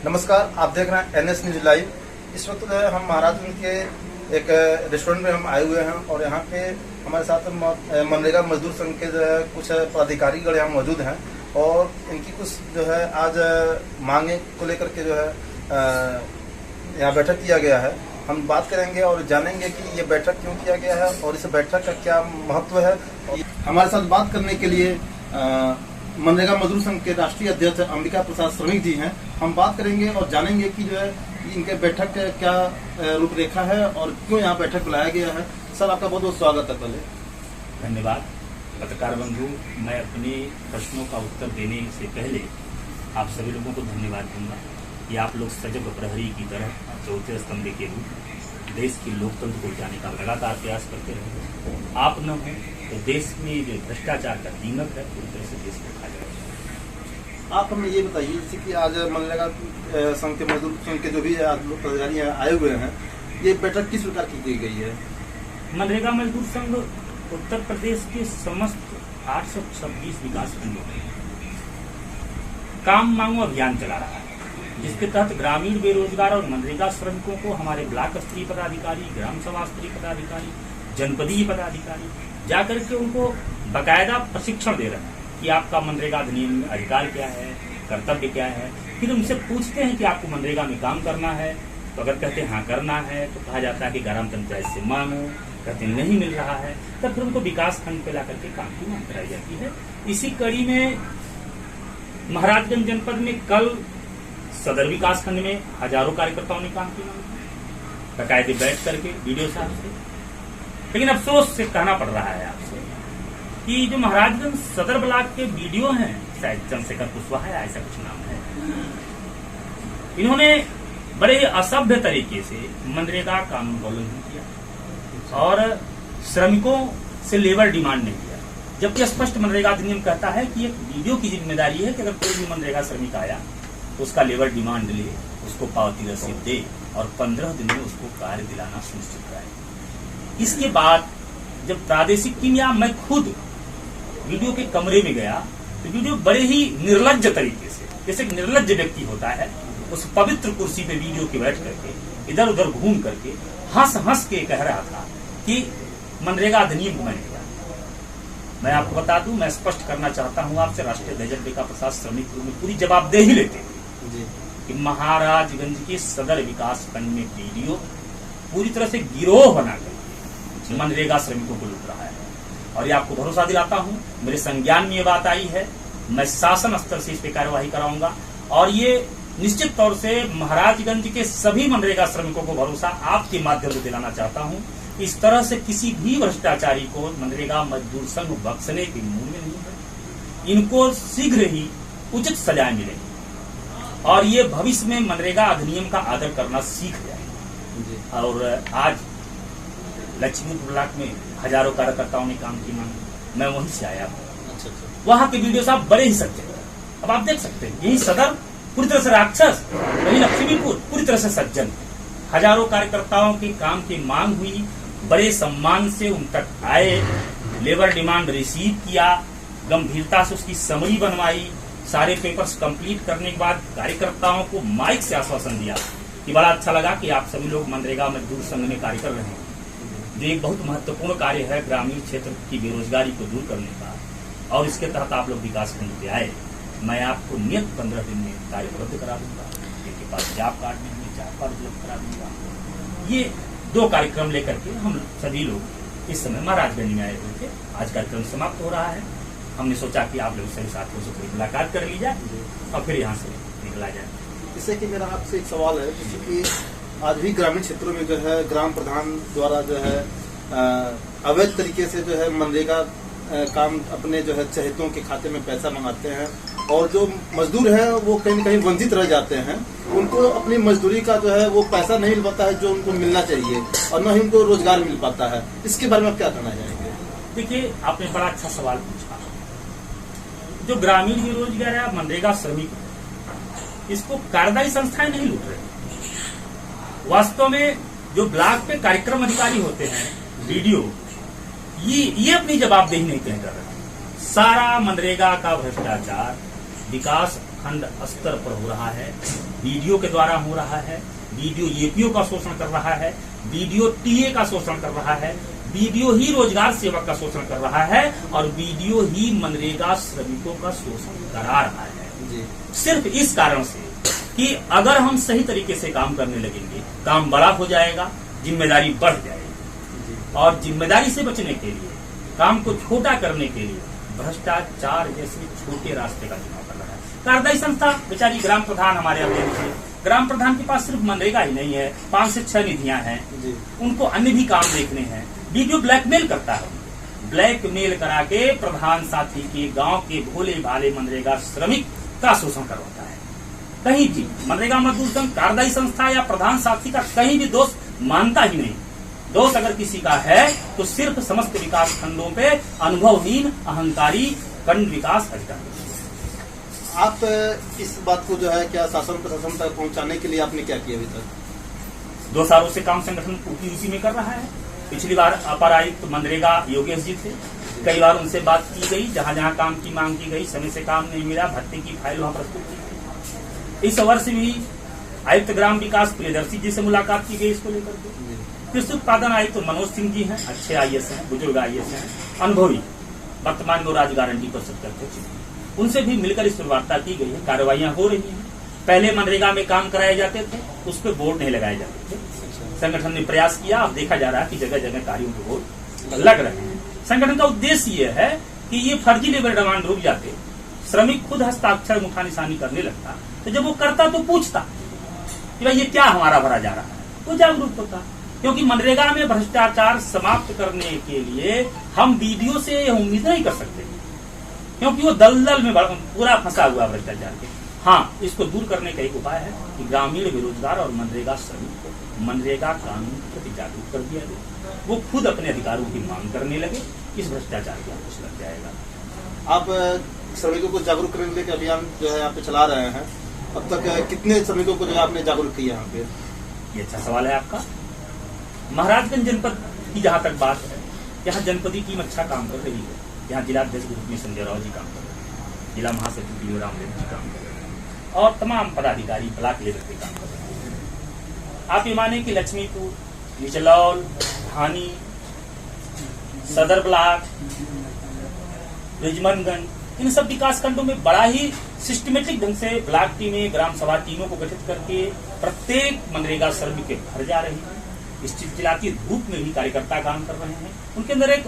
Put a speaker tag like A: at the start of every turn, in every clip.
A: नमस्कार, आप देख रहे हैं एनएस न्यूज लाइव। इस वक्त जो है हम महाराजगंज के एक रेस्टोरेंट में हम आए हुए हैं और यहाँ पे हमारे साथ मनरेगा मजदूर संघ के जो है कुछ पदाधिकारीगण यहाँ मौजूद हैं और इनकी कुछ जो है आज मांगे को लेकर के जो है यहाँ बैठक किया गया है। हम बात करेंगे और जानेंगे कि ये बैठक क्यों किया गया है और इस बैठक का क्या महत्व है। हमारे साथ बात करने के लिए मनरेगा मजदूर संघ के राष्ट्रीय अध्यक्ष अंबिका प्रसाद श्रमिक जी हैं। हम बात करेंगे और जानेंगे कि जो है इनके बैठक का क्या रूपरेखा है और क्यों यहाँ बैठक बुलाया गया है। सर, आपका बहुत बहुत स्वागत है। पहले
B: धन्यवाद। पत्रकार बंधु, मैं अपने प्रश्नों का उत्तर देने से पहले आप सभी लोगों को धन्यवाद दूंगा कि आप लोग सजग प्रहरी की तरह चौथे स्तंभ के रूप देश के लोकतंत्र को जाने का लगातार प्रयास करते रहे। आप न हो तो देश में जो भ्रष्टाचार का दीमक है पूरी तरह से देश को खा जाएगा।
A: आप हमें ये बताइए, जैसे कि आज मनरेगा संघ के मजदूर संघ के जो भी पदाधिकारी आए हुए हैं, ये बैठक किस प्रकार की गई है?
B: मनरेगा मजदूर संघ उत्तर प्रदेश के समस्त 826 विकास खंडों में काम मांगो अभियान चला रहा है, जिसके तहत ग्रामीण बेरोजगार और मनरेगा श्रमिकों को हमारे ब्लॉक स्तरीय पदाधिकारी, ग्राम सभा स्तरीय पदाधिकारी, जनपदीय पदाधिकारी जाकर के उनको बकायदा प्रशिक्षण दे रहे हैं कि आपका मनरेगा अधिनियम में अधिकार क्या है, कर्तव्य क्या है। फिर उनसे पूछते हैं कि आपको मनरेगा में काम करना है, तो अगर कहते हैं हाँ करना है तो कहा जाता है कि ग्राम पंचायत से मांगो, कहते नहीं मिल रहा है तब फिर उनको विकास खंड पे ला करके काम की मांग कराई जाती है। इसी कड़ी में महाराजगंज जनपद में कल सदर विकास खंड में हजारों कार्यकर्ताओं ने काम की मांग की, बकायदे बैठ करके वीडियो साहब से। लेकिन अफसोस से कहना पड़ रहा है आपसे कि जो महाराजगंज सदर ब्लॉक के वीडियो हैं, शायद चंद्रशेखर कुशवाहा है, ऐसा कुछ नाम है, इन्होंने बड़े असभ्य तरीके से मनरेगा कानून का उल्लंघन किया और श्रमिकों से लेबर डिमांड नहीं किया, जबकि स्पष्ट मनरेगा अधिनियम कहता है कि एक वीडियो की जिम्मेदारी है कि अगर कोई भी मनरेगा श्रमिक आया तो उसका लेबर डिमांड ले, उसको पावती रसीद दे और 15 दिन में उसको कार्य दिलाना सुनिश्चित कराए। इसके बाद जब प्रादेशिक टीम या मैं खुद वीडियो के कमरे में गया तो वीडियो बड़े ही निर्लज्ज तरीके से, जैसे एक निर्लज्ज व्यक्ति होता है, उस पवित्र कुर्सी पे वीडियो के बैठ करके इधर उधर घूम करके हंस हंस के कह रहा था कि मनरेगा अधिनियम को मैंने किया। मैं आपको बता दूं, मैं स्पष्ट करना चाहता हूं आपसे, राष्ट्रीय अध्यक्ष अंबिका प्रसाद श्रमिक में पूरी जवाबदेही लेते हुए कि महाराजगंज के सदर विकास खंड में वीडियो पूरी तरह से गिरोह बनाकर मनरेगा श्रमिकों को लूट रहा है। और ये आपको भरोसा दिलाता हूं, मेरे संज्ञान में ये बात आई है, मैं शासन स्तर से इस पे कार्यवाही कराऊंगा और ये निश्चित तौर से महाराजगंज के सभी मनरेगा श्रमिकों को भरोसा आपके माध्यम से दिलाना चाहता हूं। इस तरह से किसी भी भ्रष्टाचारी को मनरेगा मजदूर संघ बख्शने के मूड में नहीं है। इनको शीघ्र ही उचित सजाएं मिलेगी और ये भविष्य में मनरेगा अधिनियम का आदर करना सीख जाएंगे। और आज लक्ष्मीपुर ब्लॉक में हजारों कार्यकर्ताओं ने काम की मांग, मैं वहीं से आया हूँ। वहां के वीडियो साहब बड़े ही सच्चे हैं। अब आप देख सकते हैं, यही सदर पूरी तरह से राक्षस, वही लक्ष्मीपुर पूरी तरह से सज्जन। हजारों कार्यकर्ताओं के काम की मांग हुई, बड़े सम्मान से उन तक आए, लेबर डिमांड रिसीव किया, गंभीरता से उसकी समरी बनवाई, सारे पेपर्स कंप्लीट करने के बाद कार्यकर्ताओं को माइक से आश्वासन दिया कि बड़ा अच्छा लगा कि आप सभी लोग मनरेगा मजदूर संघ में कार्य कर रहे हैं, जो एक बहुत महत्वपूर्ण कार्य है ग्रामीण क्षेत्र की बेरोजगारी को दूर करने का, और इसके तहत आप लोग विकास खंड पे आए। मैं आपको नियत 15 दिन में कार्य उपलब्ध करा दूंगा, जिनके पास जॉब कार्ड नहीं है जॉब कार्ड उपलब्ध करा दूंगा। ये 2 कार्यक्रम लेकर के हम सभी लोग इस समय महाराजगंज में आए हुए थे। आज कार्यक्रम समाप्त हो रहा है, हमने सोचा कि आप लोग सभी साथियों से कोई मुलाकात कर ली जाए और फिर यहाँ से निकला जाए।
A: इससे कि मेरा आपसे एक सवाल है, जैसे कि आज भी ग्रामीण क्षेत्रों में जो है ग्राम प्रधान द्वारा जो है अवैध तरीके से जो है मनरेगा काम अपने जो है चहेतों के खाते में पैसा मंगाते हैं और जो मजदूर है वो कहीं न कहीं वंचित रह जाते हैं। उनको अपनी मजदूरी का जो है वो पैसा नहीं मिल पाता है जो उनको मिलना चाहिए और न ही उनको रोजगार मिल पाता है। इसके बारे में आप क्या कहना चाहेंगे?
B: देखिए, आपने बड़ा अच्छा सवाल पूछा। जो ग्रामीण बेरोजगार है, मनरेगा श्रमिक, इसको कार्यदायी संस्थाएं नहीं लूट रही। वास्तव में जो ब्लॉक पे कार्यक्रम अधिकारी होते हैं, वीडियो, ये अपनी जवाबदेही नहीं तय कर रहे। सारा मनरेगा का भ्रष्टाचार विकास खंड स्तर पर हो रहा है। बीडीओ के द्वारा हो रहा है, बीडीओ एपीओ का शोषण कर रहा है, बीडीओ टीए का शोषण कर रहा है, बीडीओ ही रोजगार सेवक का शोषण कर रहा है और बीडीओ ही मनरेगा श्रमिकों का शोषण करा रहा है
A: जी।
B: सिर्फ इस कारण से कि अगर हम सही तरीके से काम करने लगेंगे, काम बड़ा हो जाएगा, जिम्मेदारी बढ़ जाएगी और जिम्मेदारी से बचने के लिए, काम को छोटा करने के लिए भ्रष्टाचार जैसे छोटे रास्ते का चुनाव कर रहा है। कार्यदायी संस्था बेचारी ग्राम प्रधान हमारे यहाँ देखिए, ग्राम प्रधान के पास सिर्फ मनरेगा ही नहीं है, 5 से 6 निधियां हैं, उनको अन्य भी काम देखने हैं। बीडीओ ब्लैकमेल करता है, ब्लैकमेल करा के प्रधान साथी के गांव के भोले भाले मनरेगा श्रमिक का शोषण करवाता है। कहीं भी मनरेगा मजदूर संघ, कार्यदायी संस्था या प्रधान साथी का कहीं भी दोष मानता ही नहीं। दोष अगर किसी का है तो सिर्फ समस्त विकास खंडों पे अनुभवहीन अहंकारी खंड विकास अधिकारी।
A: आप इस बात को जो है क्या शासन प्रशासन तक पहुंचाने के लिए आपने क्या किया अभी तक?
B: 2 सालों से काम संगठन यूपीयूसी में कर रहा है। पिछली बार अपर आयुक्त मनरेगा योगेश जी थे, कई बार उनसे बात की गई, जहां जहां काम की मांग की गई, समय से काम नहीं मिला, भत्ते की फाइल वहां प्रस्तुत की। इस वर्ष भी आयुक्त ग्राम विकास प्रियदर्शी जी से मुलाकात की गई इसको लेकर के। कृषि उत्पादन आयुक्त मनोज सिंह जी हैं, अच्छे आईएएस हैं, बुजुर्ग आईएएस हैं, अनुभवी, वर्तमान में राज्य गारंटी परिषद के अध्यक्ष, उनसे भी मिलकर इस पर वार्ता की गई है, कार्रवाइयां हो रही हैं। पहले मनरेगा में काम कराए जाते थे, उस पर बोर्ड नहीं लगाए जाते थे, संगठन ने प्रयास किया, अब देखा जा रहा है कि जगह जगह कार्यों के बोर्ड लग रहे हैं। संगठन का उद्देश्य ये है कि ये फर्जी लेबर डिमांड रुक जाते, श्रमिक खुद हस्ताक्षर मुठा निशानी करने लगता, तो जब वो करता तो पूछता कि भाई ये क्या हमारा भरा जा रहा है, तो जागरूक होता। क्योंकि मनरेगा में भ्रष्टाचार समाप्त करने के लिए हम बीडीओ से उम्मीद नहीं कर सकते, क्योंकि वो दलदल में पूरा फंसा हुआ भ्रष्टाचार के। हाँ, इसको दूर करने का एक उपाय है कि ग्रामीण बेरोजगार और मनरेगा श्रमिक को मनरेगा कानून के प्रति जागरूक कर दिया जाए, वो खुद अपने अधिकारों की मांग करने लगे, इस भ्रष्टाचार का अंकुश लग जाएगा।
A: आप श्रमिकों को जागरूक करने के लिए अभियान जो है यहाँ पे चला रहे हैं, अब तक कितने श्रमिकों को जो है आपने जागरूक किया यहाँ पे?
B: ये अच्छा सवाल है आपका। महाराजगंज जनपद की जहाँ तक बात है, यहाँ जनपदी टीम अच्छा काम कर रही है। यहाँ जिलाध्यक्ष के रूप में संजय राव जी काम कर रहे हैं, जिला महासचिव रामदेव जी काम कर रहे हैं और तमाम पदाधिकारी ब्लॉक लेवल पे काम कर रहे हैं। आप ये माने कि लक्ष्मीपुर, निचलौल, धानी, सदर ब्लॉक, रिजमनगंज, इन सब विकास खंडों में बड़ा ही सिस्टमेटिक ढंग से ब्लॉक टीमें, ग्राम सभा टीमों को गठित करके प्रत्येक मनरेगा श्रमिक के घर जा रही है। इस चिलचिलाती धूप में भी कार्यकर्ता काम कर रहे हैं, उनके अंदर एक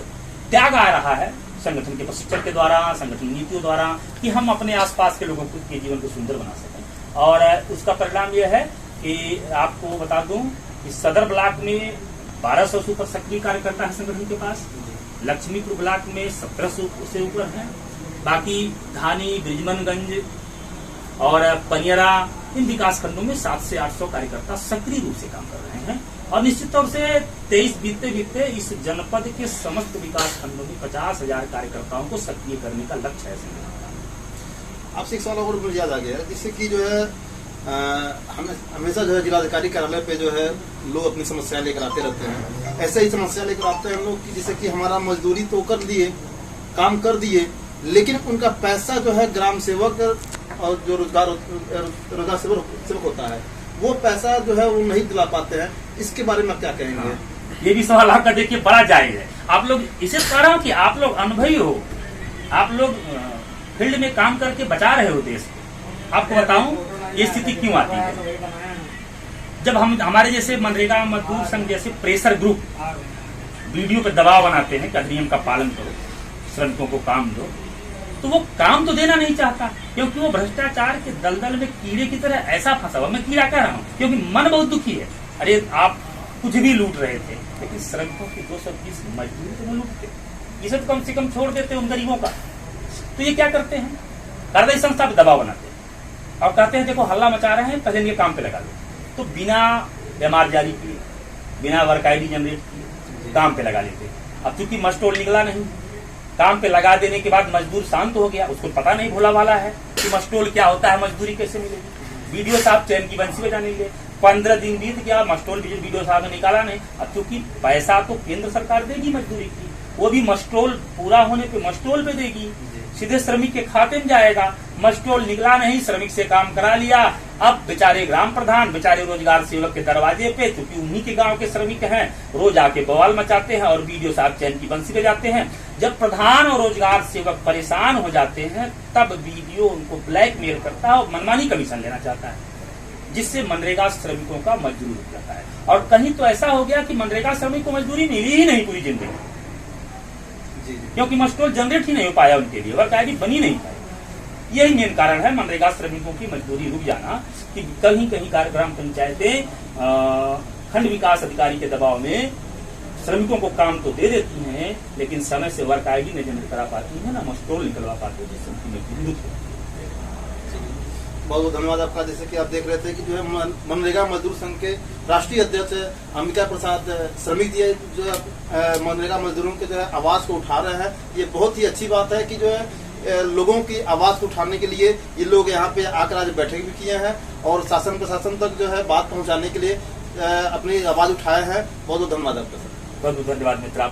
B: त्याग आ रहा है संगठन के प्रशिक्षण के द्वारा, संगठन नीतियों द्वारा, कि हम अपने आसपास के लोगों के जीवन को सुंदर बना सकें। और उसका परिणाम यह है कि आपको बता दूं कि सदर ब्लॉक में 1200 से ऊपर सक्रिय कार्यकर्ता है संगठन के पास, लक्ष्मीपुर ब्लॉक में 1700 से ऊपर है, बाकी धानी, ब्रिजमनगंज और पनियरा, इन विकास खंडों में 700 से 800 कार्यकर्ता सक्रिय रूप से काम कर रहे हैं। और निश्चित तौर से 23 बीते इस जनपद के समस्त विकास खंडों में 50,000 कार्यकर्ताओं को सक्रिय करने का लक्ष्य है।
A: आपसे एक सवाल और मुझे याद आ गया, जिससे कि जो है हमेशा जो है जिलाधिकारी कार्यालय पे जो है लोग अपनी समस्याएं लेकर आते रहते हैं, ऐसे ही समस्या लेकर आते हैं लोग कि जैसे कि हमारा मजदूरी तो कर दिए, काम कर दिए, लेकिन उनका पैसा जो है ग्राम सेवक और जो रोजगार सेवक होता है, वो पैसा जो है वो नहीं दिला पाते हैं। इसके बारे में क्या कहेंगे?
B: ये भी सवाल आपका देखिए बड़ा जायज है। आप लोग इसे कह रहा हूँ कि आप लोग अनुभवी हो, आप लोग फील्ड में काम करके बचा रहे हो देश को। आपको बताऊं ये स्थिति क्यों आती है। जब हम हमारे जैसे मनरेगा मजदूर संघ जैसे प्रेशर ग्रुप वीडियो पे दबाव बनाते हैं कि अधिनियम का पालन करो, श्रमिकों को काम दो, तो वो काम तो देना नहीं चाहता, क्योंकि वो भ्रष्टाचार के दलदल में कीड़े की तरह ऐसा फंसा हुआ। मैं कीड़ा कह रहा हूँ क्योंकि मन बहुत दुखी है। अरे आप कुछ भी लूट रहे थे, लेकिन श्रमिकों की 220 मजदूरी तो नहीं लूटते, इसे तो कम से कम छोड़ देते उन गरीबों का। तो ये क्या करते हैं, कार्यदायी संस्था पे दबाव बनाते हैं और कहते हैं देखो हल्ला मचा रहे हैं, पहले इनके काम पे लगा दो। तो बिना एमआर जारी किए, बिना वर्क आईडी जनरेट किए काम पे लगा लेते। अब चूंकि मस्टोल निकला नहीं, काम पे लगा देने के बाद मजदूर शांत हो गया, उसको पता नहीं भोला वाला है कि मस्टोल क्या होता है, मजदूरी कैसे मिलेगी। वीडियो साहब चैन की बंसी बजाने लगे, 15 दिन बीत गया, मस्टोल वीडियो साहब ने निकाला नहीं। अब चूंकि पैसा तो केंद्र सरकार देगी मजदूरी की, वो भी मस्टोल पूरा होने पे मस्टोल पे देगी, सीधे श्रमिक के खाते में जाएगा। मस्टोल निकला नहीं, श्रमिक से काम करा लिया, अब बेचारे ग्राम प्रधान, बेचारे रोजगार सेवक के दरवाजे पे, क्योंकि उन्हीं के गांव के श्रमिक हैं, रोज आके बवाल मचाते हैं और वीडियो साहब चैन की बंसी बजाते हैं। जब प्रधान और रोजगार सेवक परेशान हो जाते हैं तब वीडियो उनको ब्लैकमेल करता है और मनमानी कमीशन लेना चाहता है, जिससे मनरेगा श्रमिकों का मजदूरी रुक जाता है। और कहीं तो ऐसा हो गया कि मनरेगा श्रमिक को मजदूरी मिली ही नहीं पूरी जिंदगी, क्योंकि मस्टोल जनरेट ही नहीं हो पाया उनके लिए, वर्क आईडी बनी नहीं पाई। यही मेन कारण है मनरेगा श्रमिकों की मजदूरी रुक जाना, कि कहीं कहीं ग्राम पंचायतें खंड विकास अधिकारी के दबाव में श्रमिकों को काम तो दे देती हैं, लेकिन समय से वर्क आईडी नहीं जनरेट करा पाती है, ना मस्टोल निकलवा पाती है, जिससे उनकी मजदूरी रुक जाती है।
A: बहुत बहुत धन्यवाद आपका। जैसे कि आप देख रहे थे कि जो है मनरेगा मजदूर संघ के राष्ट्रीय अध्यक्ष अंबिका प्रसाद श्रमिक जी जो मनरेगा मजदूरों के जो है आवाज को उठा रहे हैं। ये बहुत ही अच्छी बात है कि जो है लोगों की आवाज को उठाने के लिए ये लोग यहाँ पे आकर आज बैठक भी किए हैं और शासन प्रशासन तक जो है बात पहुँचाने के लिए अपनी आवाज उठाए हैं। बहुत बहुत धन्यवाद आपका सर।
B: बहुत बहुत धन्यवाद मित्र।